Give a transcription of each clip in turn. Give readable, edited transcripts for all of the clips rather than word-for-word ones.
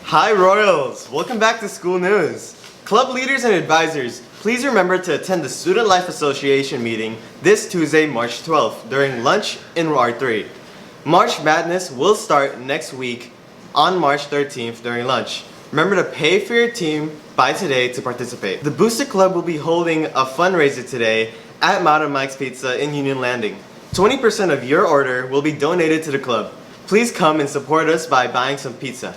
Hi Royals! Welcome back to School News. Club leaders and advisors, please remember to attend the Student Life Association meeting this Tuesday, March 12th during lunch in R3. March Madness will start next week on March 13th during lunch. Remember to pay for your team by today to participate. The Booster Club will be holding a fundraiser today at Mountain Mike's Pizza in Union Landing. 20% of your order will be donated to the club. Please come and support us by buying some pizza.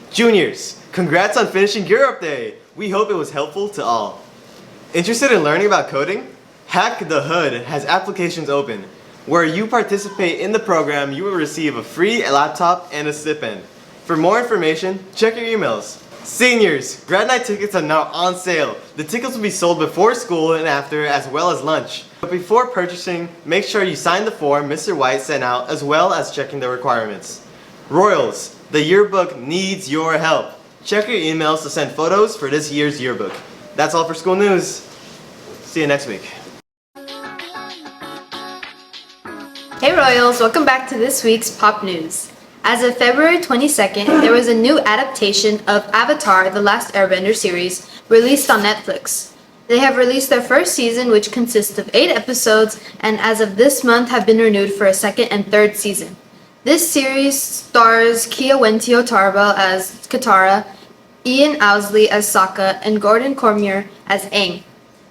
Juniors, congrats on finishing Gear Up Day! We hope it was helpful to all. Interested in learning about coding? Hack the Hood has applications open. Where you participate in the program, you will receive a free laptop and a stipend. For more information, check your emails. Seniors, grad night tickets are now on sale. The tickets will be sold before school and after, as well as lunch. But before purchasing, make sure you sign the form Mr. White sent out, as well as checking the requirements. Royals, the yearbook needs your help. Check your emails to send photos for this year's yearbook. That's all for School News. See you next week. Hey Royals, welcome back to this week's Pop News. As of February 22nd, there was a new adaptation of Avatar: The Last Airbender series released on Netflix. They have released their first season, which consists of 8 episodes, and as of this month have been renewed for a second and third season. This series stars Kia Wentio Tarba as Katara, Ian Owsley as Sokka, and Gordon Cormier as Aang.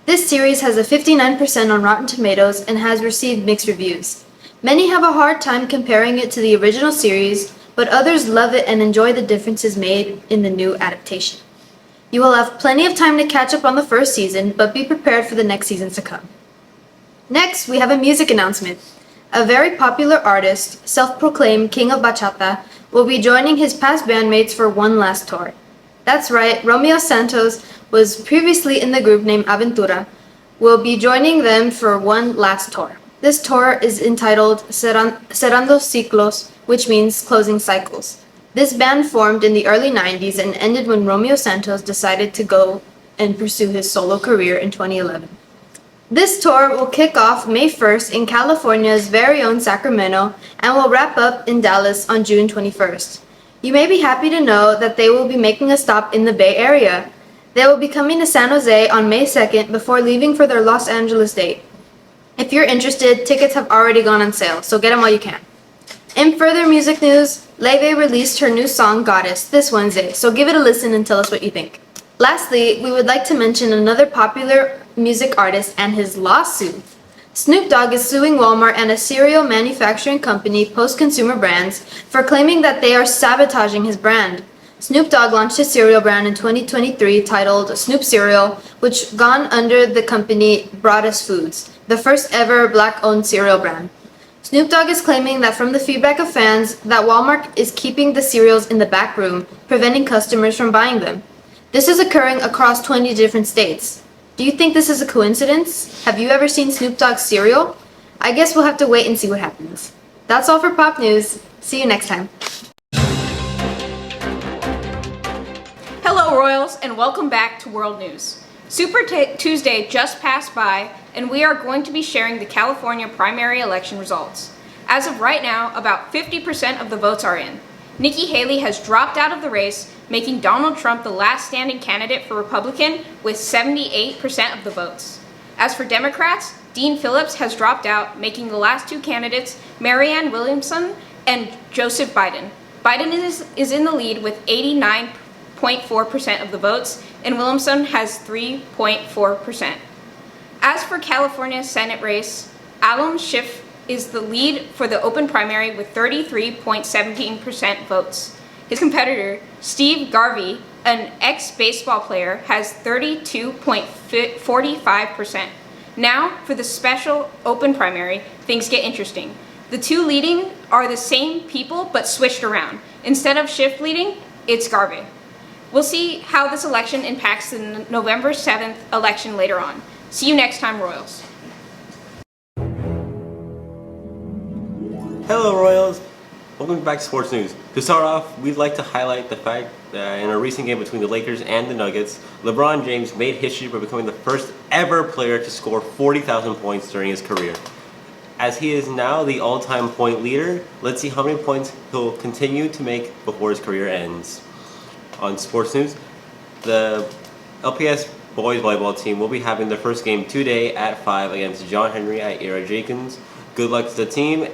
This series has a 59% on Rotten Tomatoes and has received mixed reviews. Many have a hard time comparing it to the original series, but others love it and enjoy the differences made in the new adaptation. You will have plenty of time to catch up on the first season, but be prepared for the next seasons to come. Next, we have a music announcement. A very popular artist, self-proclaimed King of Bachata, will be joining his past bandmates for one last tour. That's right, Romeo Santos was previously in the group named Aventura, will be joining them for one last tour. This tour is entitled Cerrando Ciclos, which means closing cycles. This band formed in the early 90s and ended when Romeo Santos decided to go and pursue his solo career in 2011. This tour will kick off May 1st in California's very own Sacramento and will wrap up in Dallas on June 21st. You may be happy to know that they will be making a stop in the Bay Area. They will be coming to San Jose on May 2nd before leaving for their Los Angeles date. If you're interested, tickets have already gone on sale, so get them while you can. In further music news, Leve released her new song Goddess this Wednesday, so give it a listen and tell us what you think. Lastly, we would like to mention another popular music artist and his lawsuit. Snoop Dogg is suing Walmart and a cereal manufacturing company, Post Consumer Brands, for claiming that they are sabotaging his brand. Snoop Dogg launched his cereal brand in 2023 titled Snoop Cereal, which gone under the company Broadus Foods, the first ever black-owned cereal brand. Snoop Dogg is claiming that from the feedback of fans that Walmart is keeping the cereals in the back room, preventing customers from buying them. This is occurring across 20 different states. Do you think this is a coincidence? Have you ever seen Snoop Dogg's cereal? I guess we'll have to wait and see what happens. That's all for Pop News. See you next time. Hello Royals and welcome back to World News. Super Tuesday just passed by and we are going to be sharing the California primary election results. As of right now, about 50% of the votes are in. Nikki Haley has dropped out of the race, making Donald Trump the last standing candidate for Republican with 78% of the votes. As for Democrats, Dean Phillips has dropped out, making the last 2 candidates Marianne Williamson and Joseph Biden. Biden is in the lead with 89.4% of the votes, and Williamson has 3.4%. As for California's Senate race, Alan Schiff is the lead for the open primary with 33.17% votes. His competitor, Steve Garvey, an ex-baseball player, has 32.45%. Now, for the special open primary, things get interesting. The 2 leading are the same people but switched around. Instead of Schiff leading, it's Garvey. We'll see how this election impacts the November 7th election later on. See you next time, Royals. Hello Royals! Welcome back to Sports News. To start off, we'd like to highlight the fact that in a recent game between the Lakers and the Nuggets, LeBron James made history by becoming the first ever player to score 40,000 points during his career. As he is now the all-time point leader, let's see how many points he'll continue to make before his career ends. on sports news. The LPS boys volleyball team will be having their first game today at 5 against John Henry at Era Jenkins. Good luck to the team,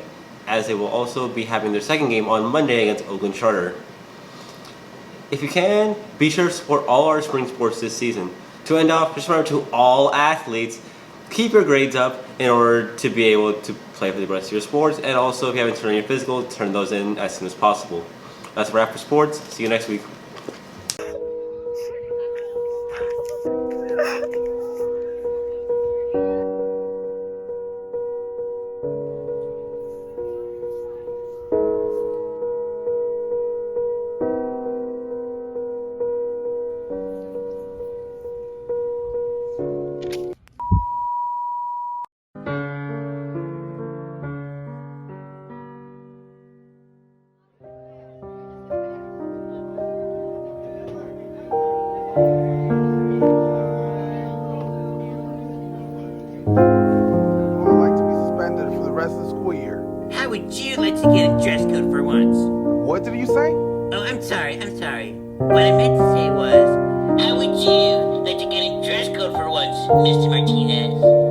as they will also be having their second game on Monday against Oakland Charter. If you can, be sure to support all our spring sports this season. To end off, just remember to all athletes, keep your grades up in order to be able to play for the rest of your sports, and also if you haven't turned in your physical, turn those in as soon as possible. That's a wrap for sports. See you next week. Would like to be suspended for the rest of the school year. How would you like to get a dress code for once? What did you say? Oh, I'm sorry. What I meant to say was, how would you like to get a dress code for once, Mr. Martinez?